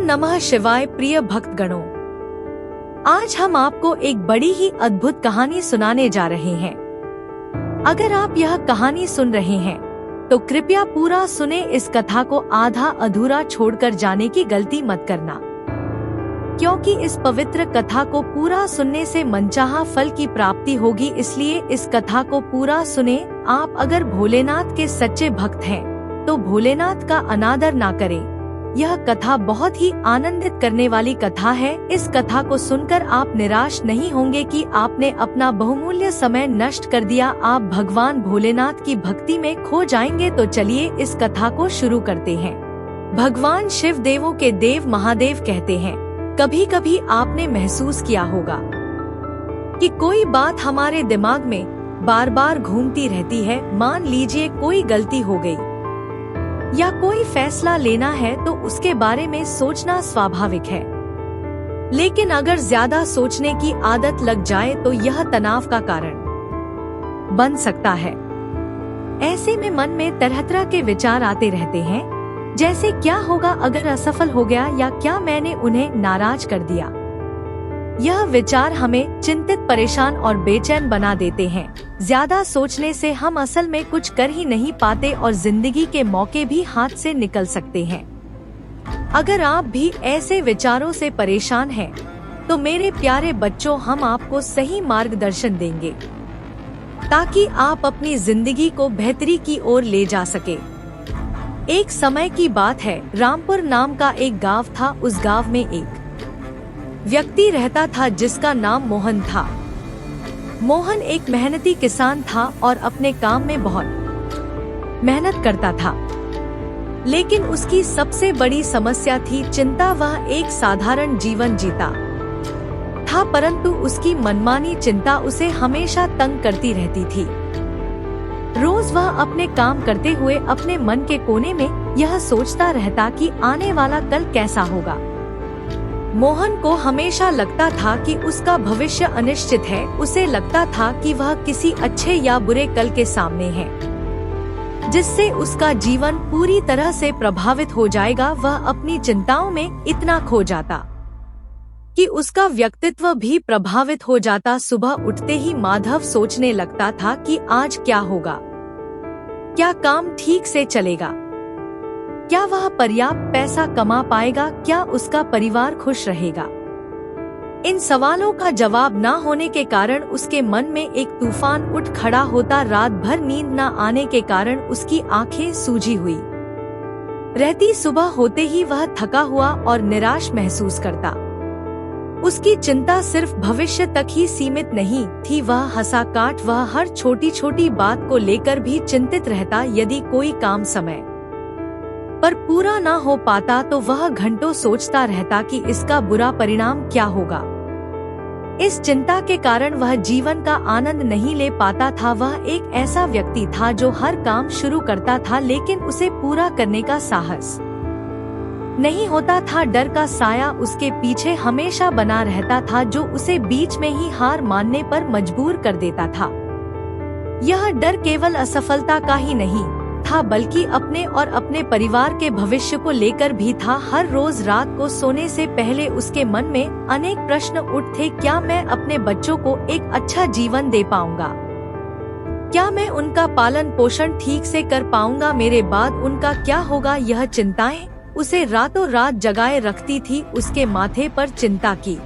नमः शिवाय। प्रिय भक्तगणों, आज हम आपको एक बड़ी ही अद्भुत कहानी सुनाने जा रहे हैं। अगर आप यह कहानी सुन रहे हैं तो कृपया पूरा सुने। इस कथा को आधा अधूरा छोड़कर जाने की गलती मत करना, क्योंकि इस पवित्र कथा को पूरा सुनने से मनचाहा फल की प्राप्ति होगी। इसलिए इस कथा को पूरा सुने। आप अगर भोलेनाथ के सच्चे भक्त हैं तो भोलेनाथ का अनादर ना करें। यह कथा बहुत ही आनंदित करने वाली कथा है। इस कथा को सुनकर आप निराश नहीं होंगे कि आपने अपना बहुमूल्य समय नष्ट कर दिया। आप भगवान भोलेनाथ की भक्ति में खो जाएंगे। तो चलिए इस कथा को शुरू करते हैं। भगवान शिव देवों के देव महादेव कहते हैं, कभी कभी आपने महसूस किया होगा कि कोई बात हमारे दिमाग में बार बार घूमती रहती है। मान लीजिए कोई गलती हो गई या कोई फैसला लेना है तो उसके बारे में सोचना स्वाभाविक है, लेकिन अगर ज्यादा सोचने की आदत लग जाए तो यह तनाव का कारण बन सकता है। ऐसे में मन में तरह तरह के विचार आते रहते हैं, जैसे क्या होगा अगर असफल हो गया, या क्या मैंने उन्हें नाराज कर दिया। यह विचार हमें चिंतित, परेशान और बेचैन बना देते हैं। ज्यादा सोचने से हम असल में कुछ कर ही नहीं पाते और जिंदगी के मौके भी हाथ से निकल सकते हैं। अगर आप भी ऐसे विचारों से परेशान हैं, तो मेरे प्यारे बच्चों, हम आपको सही मार्गदर्शन देंगे ताकि आप अपनी जिंदगी को बेहतरी की ओर ले जा सके। एक समय की बात है, रामपुर नाम का एक गांव था। उस गांव में एक व्यक्ति रहता था जिसका नाम मोहन था। मोहन एक मेहनती किसान था और अपने काम में बहुत मेहनत करता था, लेकिन उसकी सबसे बड़ी समस्या थी चिंता। वह एक साधारण जीवन जीता था, परंतु उसकी मनमानी चिंता उसे हमेशा तंग करती रहती थी। रोज वह अपने काम करते हुए अपने मन के कोने में यह सोचता रहता कि आने वाला कल कैसा होगा। मोहन को हमेशा लगता था कि उसका भविष्य अनिश्चित है। उसे लगता था कि वह किसी अच्छे या बुरे कल के सामने है, जिससे उसका जीवन पूरी तरह से प्रभावित हो जाएगा। वह अपनी चिंताओं में इतना खो जाता कि उसका व्यक्तित्व भी प्रभावित हो जाता। सुबह उठते ही माधव सोचने लगता था कि आज क्या होगा, क्या काम ठीक से चलेगा, क्या वह पर्याप्त पैसा कमा पाएगा, क्या उसका परिवार खुश रहेगा। इन सवालों का जवाब न होने के कारण उसके मन में एक तूफान उठ खड़ा होता। रात भर नींद न आने के कारण उसकी आंखें सूजी हुई रहती। सुबह होते ही वह थका हुआ और निराश महसूस करता। उसकी चिंता सिर्फ भविष्य तक ही सीमित नहीं थी। वह हंसा काट, वह हर छोटी छोटी बात को लेकर भी चिंतित रहता। यदि कोई काम समय पर पूरा ना हो पाता तो वह घंटों सोचता रहता कि इसका बुरा परिणाम क्या होगा। इस चिंता के कारण वह जीवन का आनंद नहीं ले पाता था। वह एक ऐसा व्यक्ति था जो हर काम शुरू करता था, लेकिन उसे पूरा करने का साहस नहीं होता था। डर का साया उसके पीछे हमेशा बना रहता था, जो उसे बीच में ही हार मानने पर मजबूर कर देता था। यह डर केवल असफलता का ही नहीं था, बल्कि अपने और अपने परिवार के भविष्य को लेकर भी था। हर रोज रात को सोने से पहले उसके मन में अनेक प्रश्न उठते। क्या मैं अपने बच्चों को एक अच्छा जीवन दे पाऊंगा? क्या मैं उनका पालन पोषण ठीक से कर पाऊंगा? मेरे बाद उनका क्या होगा? यह चिंताएं उसे रातों रात जगाए रखती थी। उसके माथे पर चिंता की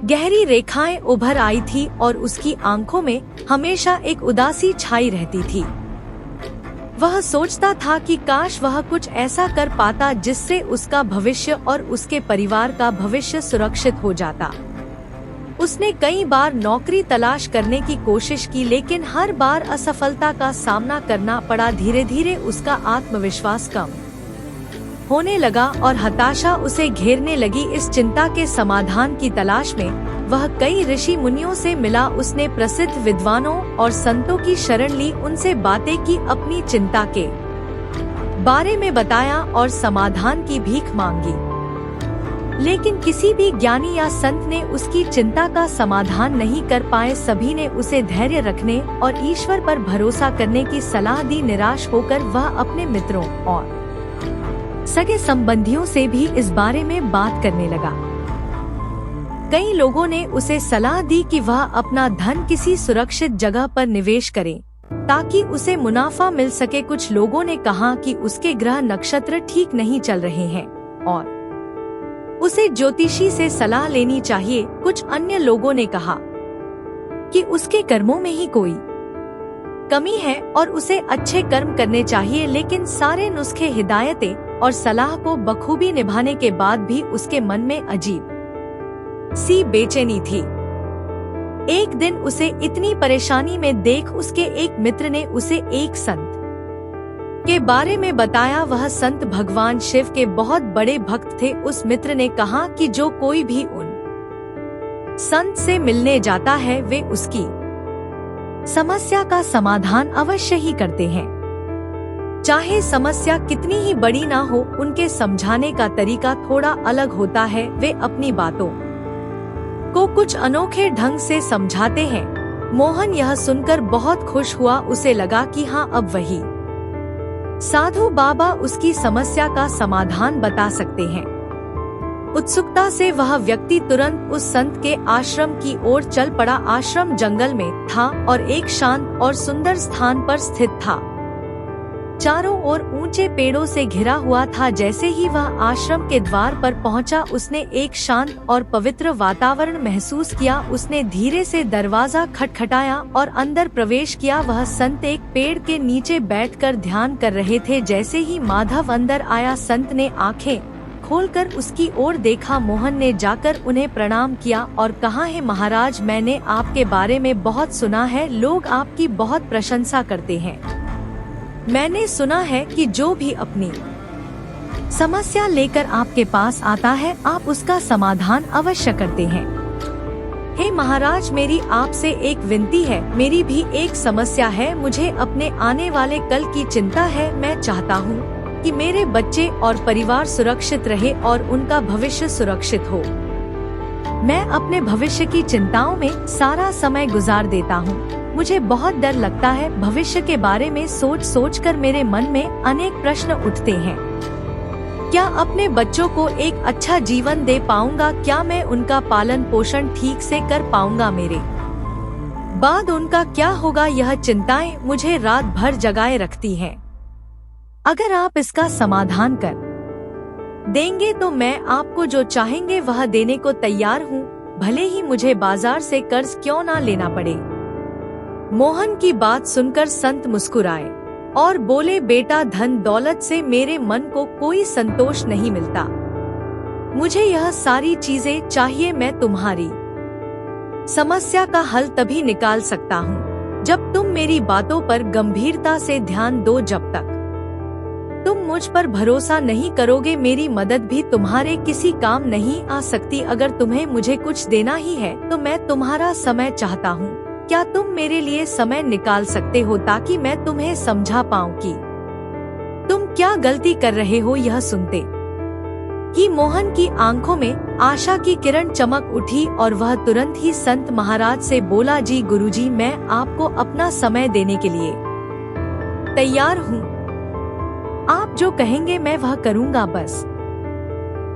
गहरी रेखाएं उभर आई थी और उसकी आंखों में हमेशा एक उदासी छाई रहती थी। वह सोचता था कि काश वह कुछ ऐसा कर पाता जिससे उसका भविष्य और उसके परिवार का भविष्य सुरक्षित हो जाता। उसने कई बार नौकरी तलाश करने की कोशिश की, लेकिन हर बार असफलता का सामना करना पड़ा। धीरे धीरे उसका आत्मविश्वास कम होने लगा और हताशा उसे घेरने लगी। इस चिंता के समाधान की तलाश में वह कई ऋषि मुनियों से मिला। उसने प्रसिद्ध विद्वानों और संतों की शरण ली, उनसे बातें की, अपनी चिंता के बारे में बताया और समाधान की भीख मांगी। लेकिन किसी भी ज्ञानी या संत ने उसकी चिंता का समाधान नहीं कर पाए। सभी ने उसे धैर्य रखने और ईश्वर पर भरोसा करने की सलाह दी। निराश होकर वह अपने मित्रों और सगे संबंधियों से भी इस बारे में बात करने लगा। कई लोगों ने उसे सलाह दी कि वह अपना धन किसी सुरक्षित जगह पर निवेश करे ताकि उसे मुनाफा मिल सके। कुछ लोगों ने कहा कि उसके ग्रह नक्षत्र ठीक नहीं चल रहे हैं और उसे ज्योतिषी से सलाह लेनी चाहिए। कुछ अन्य लोगों ने कहा कि उसके कर्मों में ही कोई कमी है और उसे अच्छे कर्म करने चाहिए। लेकिन सारे नुस्खे, हिदायतें और सलाह को बखूबी निभाने के बाद भी उसके मन में अजीब सी बेचैनी थी। एक दिन उसे इतनी परेशानी में देख उसके एक मित्र ने उसे एक संत के बारे में बताया। वह संत भगवान शिव के बहुत बड़े भक्त थे। उस मित्र ने कहा कि जो कोई भी उन संत से मिलने जाता है वे उसकी समस्या का समाधान अवश्य ही करते हैं। चाहे समस्या कितनी ही बड़ी ना हो, उनके समझाने का तरीका थोड़ा अलग होता है। वे अपनी बातों को कुछ अनोखे ढंग से समझाते हैं। मोहन यह सुनकर बहुत खुश हुआ। उसे लगा कि हाँ, अब वही साधु बाबा उसकी समस्या का समाधान बता सकते हैं। उत्सुकता से वह व्यक्ति तुरंत उस संत के आश्रम की ओर चल पड़ा। आश्रम जंगल में था और एक शांत और सुंदर स्थान पर स्थित था। चारों ओर ऊंचे पेड़ों से घिरा हुआ था। जैसे ही वह आश्रम के द्वार पर पहुंचा, उसने एक शांत और पवित्र वातावरण महसूस किया। उसने धीरे से दरवाजा खटखटाया और अंदर प्रवेश किया। वह संत एक पेड़ के नीचे बैठकर ध्यान कर रहे थे। जैसे ही माधव अंदर आया, संत ने आंखें खोलकर उसकी ओर देखा। मोहन ने जाकर उन्हें प्रणाम किया और कहा, है महाराज, मैंने आपके बारे में बहुत सुना है। लोग आपकी बहुत प्रशंसा करते हैं। मैंने सुना है कि जो भी अपनी समस्या लेकर आपके पास आता है, आप उसका समाधान अवश्य करते हैं। हे महाराज, मेरी आपसे एक विनती है। मेरी भी एक समस्या है। मुझे अपने आने वाले कल की चिंता है। मैं चाहता हूँ कि मेरे बच्चे और परिवार सुरक्षित रहे और उनका भविष्य सुरक्षित हो। मैं अपने भविष्य की चिंताओं में सारा समय गुजार देता हूँ। मुझे बहुत डर लगता है। भविष्य के बारे में सोच सोचकर मेरे मन में अनेक प्रश्न उठते हैं। क्या अपने बच्चों को एक अच्छा जीवन दे पाऊंगा? क्या मैं उनका पालन पोषण ठीक से कर पाऊंगा? मेरे बाद उनका क्या होगा? यह चिंताएं मुझे रात भर जगाए रखती हैं। अगर आप इसका समाधान कर देंगे तो मैं आपको जो चाहेंगे वह देने को तैयार हूँ, भले ही मुझे बाजार से कर्ज क्यों ना लेना पड़े। मोहन की बात सुनकर संत मुस्कुराए और बोले, बेटा, धन दौलत से मेरे मन को कोई संतोष नहीं मिलता। मुझे यह सारी चीजें चाहिए। मैं तुम्हारी समस्या का हल तभी निकाल सकता हूँ जब तुम मेरी बातों पर गंभीरता से ध्यान दो। जब तक तुम मुझ पर भरोसा नहीं करोगे, मेरी मदद भी तुम्हारे किसी काम नहीं आ सकती। अगर तुम्हें मुझे कुछ देना ही है तो मैं तुम्हारा समय चाहता हूँ। क्या तुम मेरे लिए समय निकाल सकते हो ताकि मैं तुम्हें समझा पाऊँ कि तुम क्या गलती कर रहे हो? यह सुनते ही मोहन की आंखों में आशा की किरण चमक उठी और वह तुरंत ही संत महाराज से बोला, जी गुरुजी, मैं आपको अपना समय देने के लिए तैयार हूँ। आप जो कहेंगे मैं वह करूँगा। बस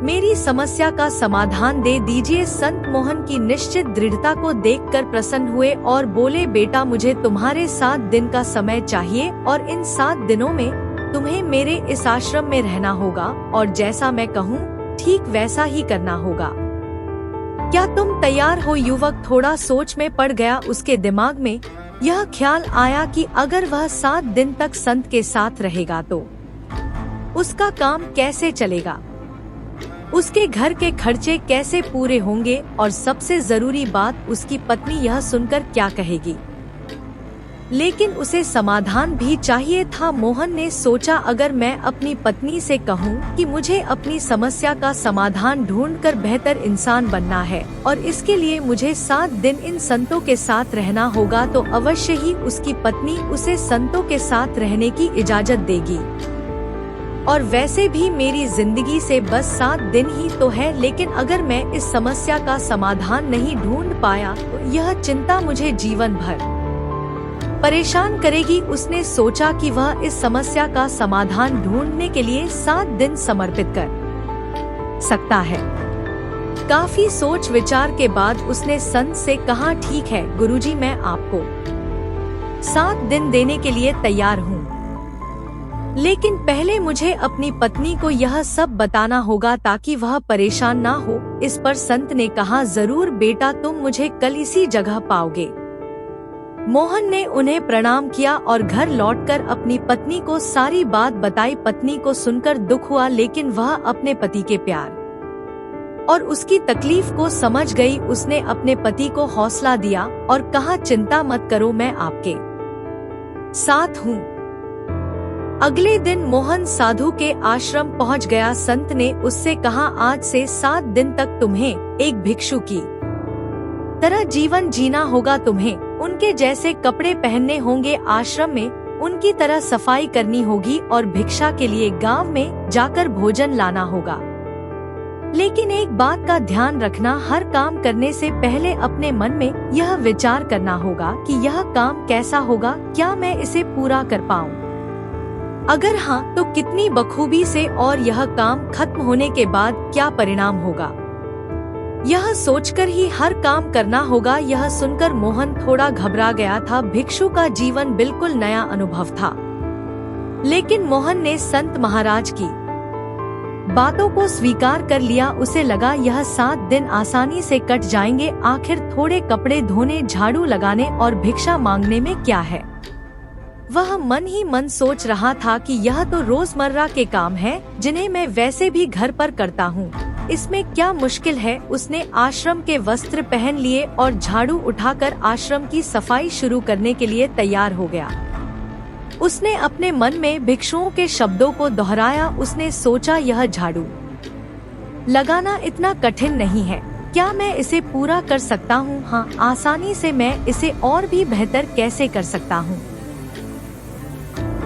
मेरी समस्या का समाधान दे दीजिए। संत मोहन की निश्चित दृढ़ता को देखकर प्रसन्न हुए और बोले, बेटा, मुझे तुम्हारे 7 दिन का समय चाहिए और इन 7 दिनों में तुम्हें मेरे इस आश्रम में रहना होगा और जैसा मैं कहूँ ठीक वैसा ही करना होगा। क्या तुम तैयार हो? युवक थोड़ा सोच में पड़ गया। उसके दिमाग में यह ख्याल आया कि अगर वह 7 दिन तक संत के साथ रहेगा तो उसका काम कैसे चलेगा, उसके घर के खर्चे कैसे पूरे होंगे और सबसे जरूरी बात, उसकी पत्नी यह सुनकर क्या कहेगी। लेकिन उसे समाधान भी चाहिए था। मोहन ने सोचा, अगर मैं अपनी पत्नी से कहूँ कि मुझे अपनी समस्या का समाधान ढूंढकर बेहतर इंसान बनना है और इसके लिए मुझे 7 दिन इन संतों के साथ रहना होगा, तो अवश्य ही उसकी पत्नी उसे संतों के साथ रहने की इजाजत देगी। और वैसे भी मेरी जिंदगी से बस 7 दिन ही तो है, लेकिन अगर मैं इस समस्या का समाधान नहीं ढूंढ पाया तो यह चिंता मुझे जीवन भर परेशान करेगी। उसने सोचा कि वह इस समस्या का समाधान ढूंढने के लिए 7 दिन समर्पित कर सकता है। काफी सोच विचार के बाद उसने संत से कहा, ठीक है गुरुजी, मैं आपको 7 दिन देने के लिए तैयार हूँ, लेकिन पहले मुझे अपनी पत्नी को यह सब बताना होगा ताकि वह परेशान ना हो। इस पर संत ने कहा, जरूर बेटा, तुम मुझे कल इसी जगह पाओगे। मोहन ने उन्हें प्रणाम किया और घर लौटकर अपनी पत्नी को सारी बात बताई। पत्नी को सुनकर दुख हुआ, लेकिन वह अपने पति के प्यार और उसकी तकलीफ को समझ गई। उसने अपने पति को हौसला दिया और कहा, चिंता मत करो, मैं आपके साथ हूँ। अगले दिन मोहन साधु के आश्रम पहुँच गया। संत ने उससे कहा, आज से 7 दिन तक तुम्हें एक भिक्षु की तरह जीवन जीना होगा। तुम्हें उनके जैसे कपड़े पहनने होंगे, आश्रम में उनकी तरह सफाई करनी होगी और भिक्षा के लिए गांव में जाकर भोजन लाना होगा। लेकिन एक बात का ध्यान रखना, हर काम करने से पहले अपने मन में यह विचार करना होगा कि यह काम कैसा होगा, क्या मैं इसे पूरा कर पाऊँ? अगर हाँ, तो कितनी बखूबी से, और यह काम खत्म होने के बाद क्या परिणाम होगा, यह सोचकर ही हर काम करना होगा। यह सुनकर मोहन थोड़ा घबरा गया था। भिक्षु का जीवन बिल्कुल नया अनुभव था, लेकिन मोहन ने संत महाराज की बातों को स्वीकार कर लिया। उसे लगा यह 7 दिन आसानी से कट जाएंगे। आखिर थोड़े कपड़े धोने, झाड़ू लगाने और भिक्षा मांगने में क्या है। वह मन ही मन सोच रहा था कि यह तो रोजमर्रा के काम हैं, जिन्हें मैं वैसे भी घर पर करता हूँ, इसमें क्या मुश्किल है। उसने आश्रम के वस्त्र पहन लिए और झाड़ू उठाकर आश्रम की सफाई शुरू करने के लिए तैयार हो गया। उसने अपने मन में भिक्षुओं के शब्दों को दोहराया। उसने सोचा, यह झाड़ू लगाना इतना कठिन नहीं है, क्या मैं इसे पूरा कर सकता हूँ? हाँ, आसानी से। मैं इसे और भी बेहतर कैसे कर सकता हूँ?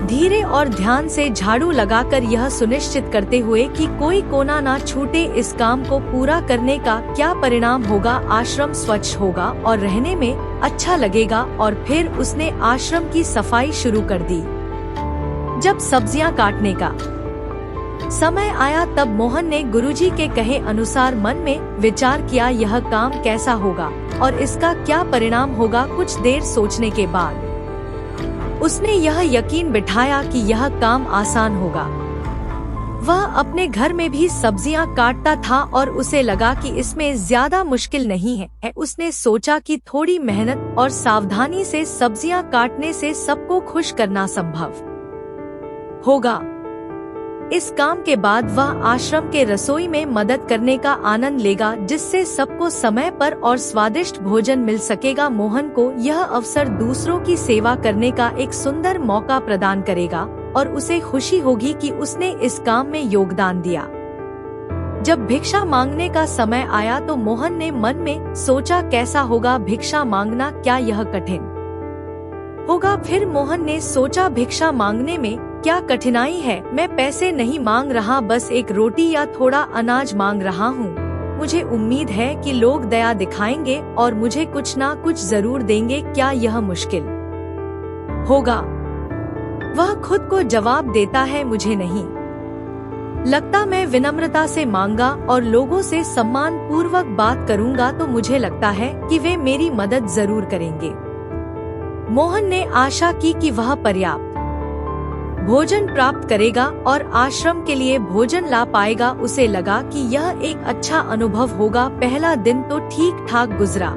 धीरे और ध्यान से झाड़ू लगाकर यह सुनिश्चित करते हुए कि कोई कोना ना छूटे, इस काम को पूरा करने का क्या परिणाम होगा। आश्रम स्वच्छ होगा और रहने में अच्छा लगेगा। और फिर उसने आश्रम की सफाई शुरू कर दी। जब सब्जियां काटने का समय आया, तब मोहन ने गुरुजी के कहे अनुसार मन में विचार किया, यह काम कैसा होगा और इसका क्या परिणाम होगा। कुछ देर सोचने के बाद उसने यह यकीन बिठाया कि यह काम आसान होगा। वह अपने घर में भी सब्जियां काटता था और उसे लगा कि इसमें ज्यादा मुश्किल नहीं है। उसने सोचा कि थोड़ी मेहनत और सावधानी से सब्जियां काटने से सबको खुश करना संभव होगा। इस काम के बाद वह आश्रम के रसोई में मदद करने का आनंद लेगा, जिससे सबको समय पर और स्वादिष्ट भोजन मिल सकेगा। मोहन को यह अवसर दूसरों की सेवा करने का एक सुंदर मौका प्रदान करेगा और उसे खुशी होगी कि उसने इस काम में योगदान दिया। जब भिक्षा मांगने का समय आया तो मोहन ने मन में सोचा, कैसा होगा भिक्षा मांगना, क्या यह कठिन होगा? फिर मोहन ने सोचा, भिक्षा मांगने में क्या कठिनाई है? मैं पैसे नहीं मांग रहा, बस एक रोटी या थोड़ा अनाज मांग रहा हूँ। मुझे उम्मीद है कि लोग दया दिखाएंगे और मुझे कुछ ना कुछ जरूर देंगे। क्या यह मुश्किल होगा? वह खुद को जवाब देता है, मुझे नहीं लगता। मैं विनम्रता से मांगा और लोगों से सम्मान पूर्वक बात करूंगा तो मुझे लगता है कि वे मेरी मदद जरूर करेंगे। मोहन ने आशा की कि वह पर्याप्त भोजन प्राप्त करेगा और आश्रम के लिए भोजन ला पाएगा। उसे लगा कि यह एक अच्छा अनुभव होगा। पहला दिन तो ठीक ठाक गुजरा।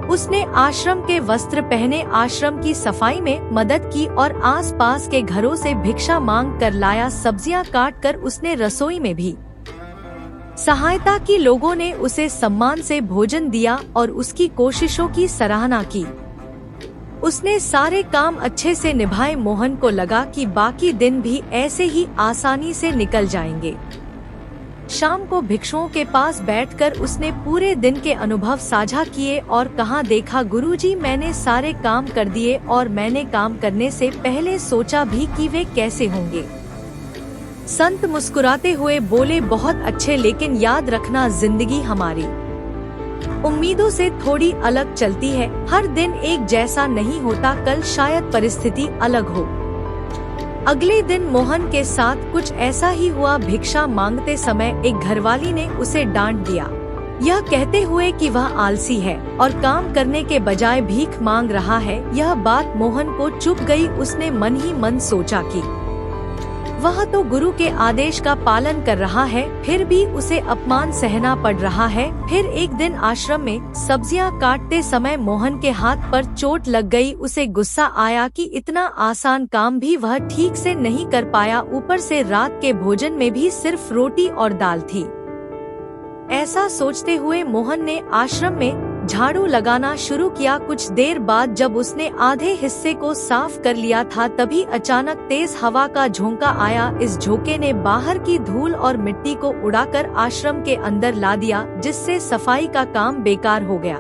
उसने आश्रम के वस्त्र पहने, आश्रम की सफाई में मदद की और आसपास के घरों से भिक्षा मांग कर लाया। सब्जियां काट कर उसने रसोई में भी सहायता की। लोगों ने उसे सम्मान से भोजन दिया और उसकी कोशिशों की सराहना की। उसने सारे काम अच्छे से निभाए। मोहन को लगा कि बाकी दिन भी ऐसे ही आसानी से निकल जाएंगे। शाम को भिक्षुओं के पास बैठकर उसने पूरे दिन के अनुभव साझा किए और कहा, देखा गुरुजी, मैंने सारे काम कर दिए और मैंने काम करने से पहले सोचा भी कि वे कैसे होंगे। संत मुस्कुराते हुए बोले, बहुत अच्छे, लेकिन याद रखना जिंदगी हमारी उम्मीदों से थोड़ी अलग चलती है। हर दिन एक जैसा नहीं होता, कल शायद परिस्थिति अलग हो। अगले दिन मोहन के साथ कुछ ऐसा ही हुआ। भिक्षा मांगते समय एक घरवाली ने उसे डांट दिया, यह कहते हुए कि वह आलसी है और काम करने के बजाय भीख मांग रहा है। यह बात मोहन को चुभ गई। उसने मन ही मन सोचा कि वह तो गुरु के आदेश का पालन कर रहा है, फिर भी उसे अपमान सहना पड़ रहा है। फिर एक दिन आश्रम में सब्जियां काटते समय मोहन के हाथ पर चोट लग गई। उसे गुस्सा आया कि इतना आसान काम भी वह ठीक से नहीं कर पाया। ऊपर से रात के भोजन में भी सिर्फ रोटी और दाल थी। ऐसा सोचते हुए मोहन ने आश्रम में झाड़ू लगाना शुरू किया। कुछ देर बाद जब उसने आधे हिस्से को साफ कर लिया था, तभी अचानक तेज हवा का झोंका आया। इस झोंके ने बाहर की धूल और मिट्टी को उड़ाकर आश्रम के अंदर ला दिया, जिससे सफाई का काम बेकार हो गया।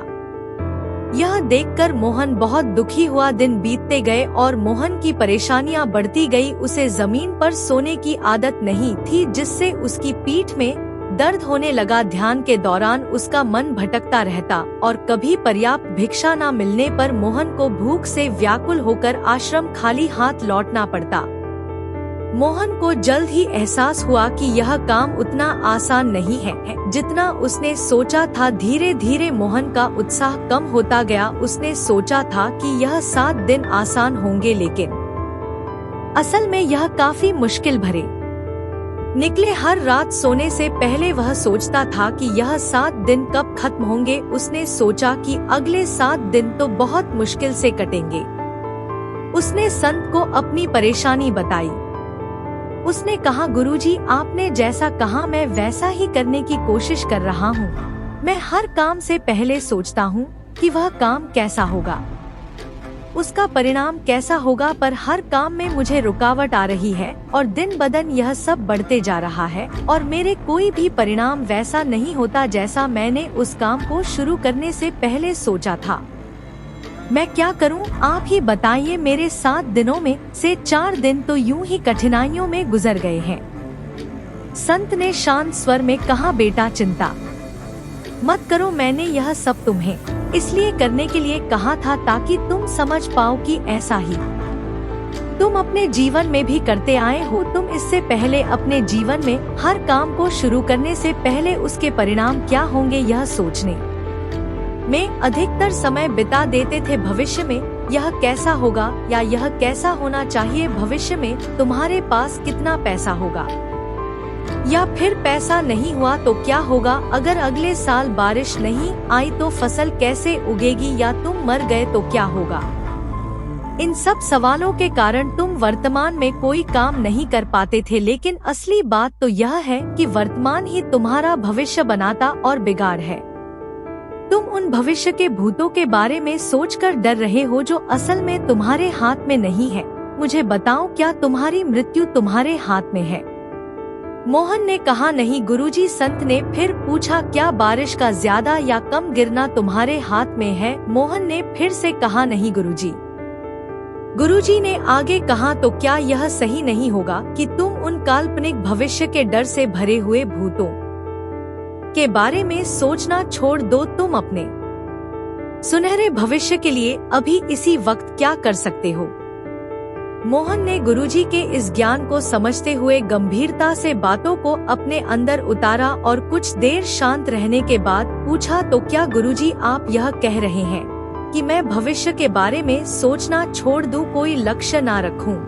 यह देखकर मोहन बहुत दुखी हुआ। दिन बीतते गए और मोहन की परेशानियां बढ़ती गई। उसे जमीन पर सोने की आदत नहीं थी, जिससे उसकी पीठ में दर्द होने लगा। ध्यान के दौरान उसका मन भटकता रहता और कभी पर्याप्त भिक्षा न मिलने पर मोहन को भूख से व्याकुल होकर आश्रम खाली हाथ लौटना पड़ता। मोहन को जल्द ही एहसास हुआ कि यह काम उतना आसान नहीं है जितना उसने सोचा था। धीरे धीरे मोहन का उत्साह कम होता गया। उसने सोचा था कि यह 7 दिन आसान होंगे, लेकिन असल में यह काफी मुश्किल भरे निकले। हर रात सोने से पहले वह सोचता था कि यह 7 दिन कब खत्म होंगे। उसने सोचा कि अगले 7 दिन तो बहुत मुश्किल से कटेंगे। उसने संत को अपनी परेशानी बताई। उसने कहा, गुरुजी, आपने जैसा कहा मैं वैसा ही करने की कोशिश कर रहा हूँ। मैं हर काम से पहले सोचता हूँ कि वह काम कैसा होगा, उसका परिणाम कैसा होगा, पर हर काम में मुझे रुकावट आ रही है और दिन ब दिन यह सब बढ़ते जा रहा है और मेरे कोई भी परिणाम वैसा नहीं होता जैसा मैंने उस काम को शुरू करने से पहले सोचा था। मैं क्या करूं? आप ही बताइए। मेरे 7 दिनों में से 4 दिन तो यूं ही कठिनाइयों में गुजर गए हैं। संत ने शांत स्वर में कहा, बेटा चिंता मत करो। मैंने यह सब तुम्हें इसलिए करने के लिए कहा था ताकि तुम समझ पाओ कि ऐसा ही तुम अपने जीवन में भी करते आए हो। तुम इससे पहले अपने जीवन में हर काम को शुरू करने से पहले उसके परिणाम क्या होंगे यह सोचने में अधिकतर समय बिता देते थे। भविष्य में यह कैसा होगा या यह कैसा होना चाहिए, भविष्य में तुम्हारे पास कितना पैसा होगा, या फिर पैसा नहीं हुआ तो क्या होगा, अगर अगले साल बारिश नहीं आई तो फसल कैसे उगेगी, या तुम मर गए तो क्या होगा। इन सब सवालों के कारण तुम वर्तमान में कोई काम नहीं कर पाते थे। लेकिन असली बात तो यह है कि वर्तमान ही तुम्हारा भविष्य बनाता और बिगाड़ है। तुम उन भविष्य के भूतों के बारे में सोचकर डर रहे हो जो असल में तुम्हारे हाथ में नहीं है। मुझे बताओ, क्या तुम्हारी मृत्यु तुम्हारे हाथ में है? मोहन ने कहा, नहीं गुरुजी। संत ने फिर पूछा, क्या बारिश का ज्यादा या कम गिरना तुम्हारे हाथ में है? मोहन ने फिर से कहा, नहीं गुरुजी। गुरुजी ने आगे कहा, तो क्या यह सही नहीं होगा कि तुम उन काल्पनिक भविष्य के डर से भरे हुए भूतों के बारे में सोचना छोड़ दो? तुम अपने सुनहरे भविष्य के लिए अभी इसी वक्त क्या कर सकते हो? मोहन ने गुरुजी के इस ज्ञान को समझते हुए गंभीरता से बातों को अपने अंदर उतारा और कुछ देर शांत रहने के बाद पूछा, तो क्या गुरुजी आप यह कह रहे हैं कि मैं भविष्य के बारे में सोचना छोड़ दूं, कोई लक्ष्य ना रखूं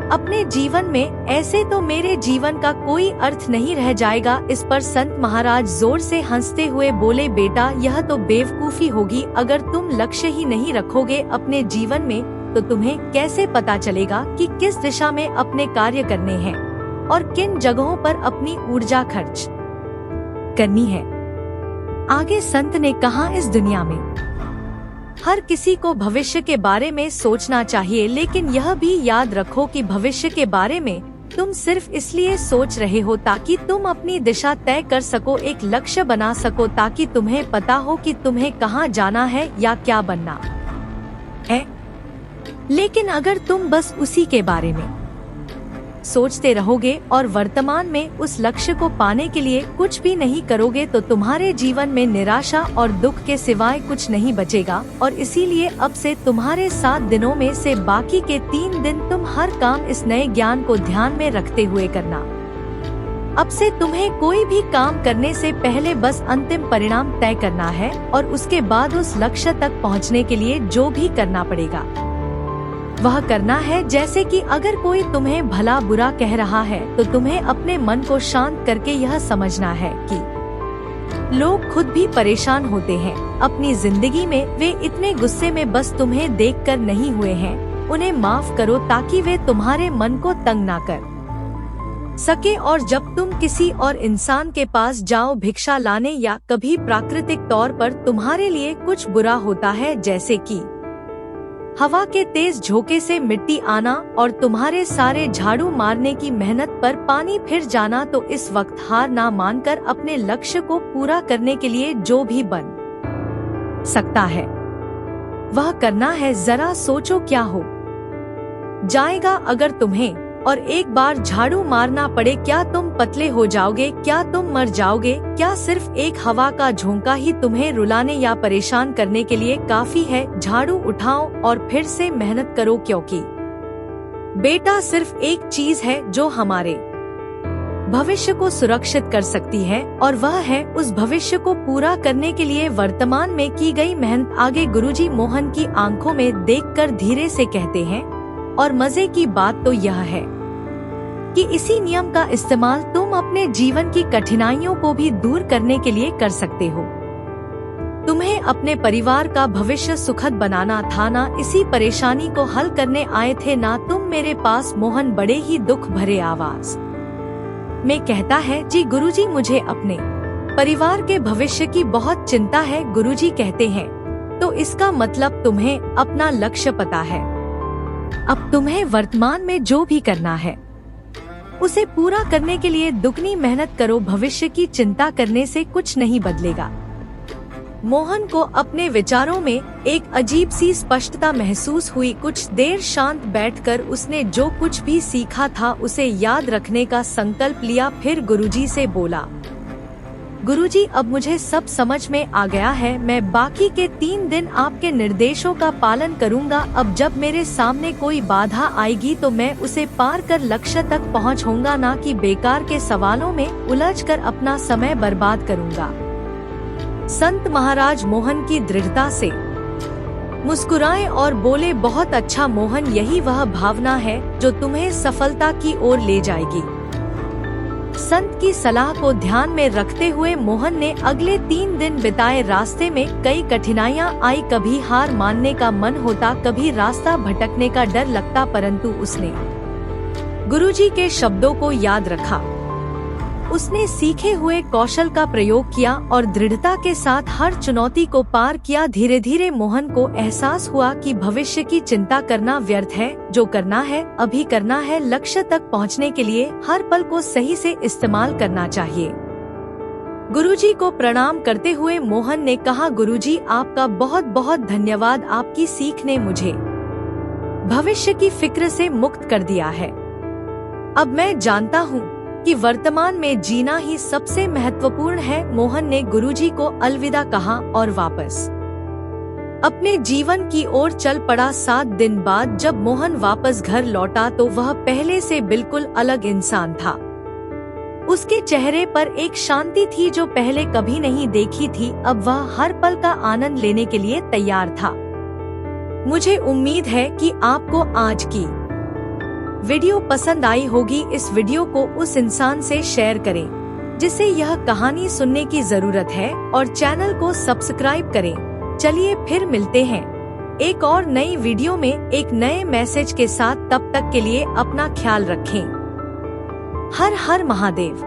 अपने जीवन में? ऐसे तो मेरे जीवन का कोई अर्थ नहीं रह जाएगा। इस पर संत महाराज जोर से हंसते हुए बोले, बेटा यह तो बेवकूफी होगी। अगर तुम लक्ष्य ही नहीं रखोगे अपने जीवन में तो तुम्हें कैसे पता चलेगा कि किस दिशा में अपने कार्य करने हैं और किन जगहों पर अपनी ऊर्जा खर्च करनी है। आगे संत ने कहा, इस दुनिया में हर किसी को भविष्य के बारे में सोचना चाहिए, लेकिन यह भी याद रखो कि भविष्य के बारे में तुम सिर्फ इसलिए सोच रहे हो ताकि तुम अपनी दिशा तय कर सको, एक लक्ष्य बना सको, ताकि तुम्हें पता हो कि तुम्हें कहाँ जाना है या क्या बनना है। लेकिन अगर तुम बस उसी के बारे में सोचते रहोगे और वर्तमान में उस लक्ष्य को पाने के लिए कुछ भी नहीं करोगे तो तुम्हारे जीवन में निराशा और दुख के सिवाय कुछ नहीं बचेगा। और इसीलिए अब से तुम्हारे 7 दिनों में से बाकी के 3 दिन तुम हर काम इस नए ज्ञान को ध्यान में रखते हुए करना। अब से तुम्हें कोई भी काम करने से पहले बस अंतिम परिणाम तय करना है और उसके बाद उस लक्ष्य तक पहुंचने के लिए जो भी करना पड़ेगा वह करना है। जैसे कि अगर कोई तुम्हें भला बुरा कह रहा है तो तुम्हें अपने मन को शांत करके यह समझना है कि लोग खुद भी परेशान होते हैं अपनी जिंदगी में। वे इतने गुस्से में बस तुम्हें देखकर नहीं हुए हैं। उन्हें माफ करो ताकि वे तुम्हारे मन को तंग ना कर सके। और जब तुम किसी और इंसान के पास जाओ भिक्षा लाने या कभी प्राकृतिक तौर पर तुम्हारे लिए कुछ बुरा होता है जैसे कि हवा के तेज झोंके से मिट्टी आना और तुम्हारे सारे झाड़ू मारने की मेहनत पर पानी फिर जाना, तो इस वक्त हार ना मानकर अपने लक्ष्य को पूरा करने के लिए जो भी बन सकता है वह करना है। जरा सोचो क्या हो जाएगा अगर तुम्हें और एक बार झाड़ू मारना पड़े। क्या तुम पतले हो जाओगे? क्या तुम मर जाओगे? क्या सिर्फ एक हवा का झोंका ही तुम्हें रुलाने या परेशान करने के लिए काफी है? झाड़ू उठाओ और फिर से मेहनत करो, क्योंकि बेटा सिर्फ एक चीज है जो हमारे भविष्य को सुरक्षित कर सकती है और वह है उस भविष्य को पूरा करने के लिए वर्तमान में की गई मेहनत। आगे गुरुजी मोहन की आंखों में देखकर धीरे से कहते हैं, और मजे की बात तो यह है कि इसी नियम का इस्तेमाल तुम अपने जीवन की कठिनाइयों को भी दूर करने के लिए कर सकते हो। तुम्हें अपने परिवार का भविष्य सुखद बनाना था ना, इसी परेशानी को हल करने आए थे ना तुम मेरे पास? मोहन बड़े ही दुख भरे आवाज में कहता है, जी गुरुजी, मुझे अपने परिवार के भविष्य की बहुत चिंता है। गुरुजी कहते हैं, तो इसका मतलब तुम्हें अपना लक्ष्य पता है। अब तुम्हें वर्तमान में जो भी करना है उसे पूरा करने के लिए दुगनी मेहनत करो। भविष्य की चिंता करने से कुछ नहीं बदलेगा। मोहन को अपने विचारों में एक अजीब सी स्पष्टता महसूस हुई। कुछ देर शांत बैठकर उसने जो कुछ भी सीखा था उसे याद रखने का संकल्प लिया। फिर गुरुजी से बोला, गुरुजी, अब मुझे सब समझ में आ गया है। मैं बाकी के 3 दिन आपके निर्देशों का पालन करूंगा। अब जब मेरे सामने कोई बाधा आएगी तो मैं उसे पार कर लक्ष्य तक पहुंचूंगा, ना कि बेकार के सवालों में उलझकर अपना समय बर्बाद करूंगा। संत महाराज मोहन की दृढ़ता से मुस्कुराए और बोले, बहुत अच्छा मोहन, यही वह भावना है जो तुम्हें सफलता की ओर ले जाएगी। संत की सलाह को ध्यान में रखते हुए मोहन ने अगले 3 दिन बिताए। रास्ते में कई कठिनाइयां आई, कभी हार मानने का मन होता, कभी रास्ता भटकने का डर लगता, परंतु उसने गुरुजी के शब्दों को याद रखा। उसने सीखे हुए कौशल का प्रयोग किया और दृढ़ता के साथ हर चुनौती को पार किया। धीरे धीरे मोहन को एहसास हुआ कि भविष्य की चिंता करना व्यर्थ है। जो करना है अभी करना है। लक्ष्य तक पहुंचने के लिए हर पल को सही से इस्तेमाल करना चाहिए। गुरुजी को प्रणाम करते हुए मोहन ने कहा, गुरुजी, आपका बहुत बहुत धन्यवाद। आपकी सीख ने मुझे भविष्य की फिक्र से मुक्त कर दिया है। अब मैं जानता हूँ कि वर्तमान में जीना ही सबसे महत्वपूर्ण है। मोहन ने गुरुजी को अलविदा कहा और वापस अपने जीवन की ओर चल पड़ा। 7 दिन बाद जब मोहन वापस घर लौटा तो वह पहले से बिल्कुल अलग इंसान था। उसके चेहरे पर एक शांति थी जो पहले कभी नहीं देखी थी। अब वह हर पल का आनंद लेने के लिए तैयार था। मुझे उम्मीद है कि आपको आज की वीडियो पसंद आई होगी। इस वीडियो को उस इंसान से शेयर करें जिसे यह कहानी सुनने की जरूरत है और चैनल को सब्सक्राइब करें। चलिए फिर मिलते हैं एक और नई वीडियो में एक नए मैसेज के साथ। तब तक के लिए अपना ख्याल रखें। हर हर महादेव।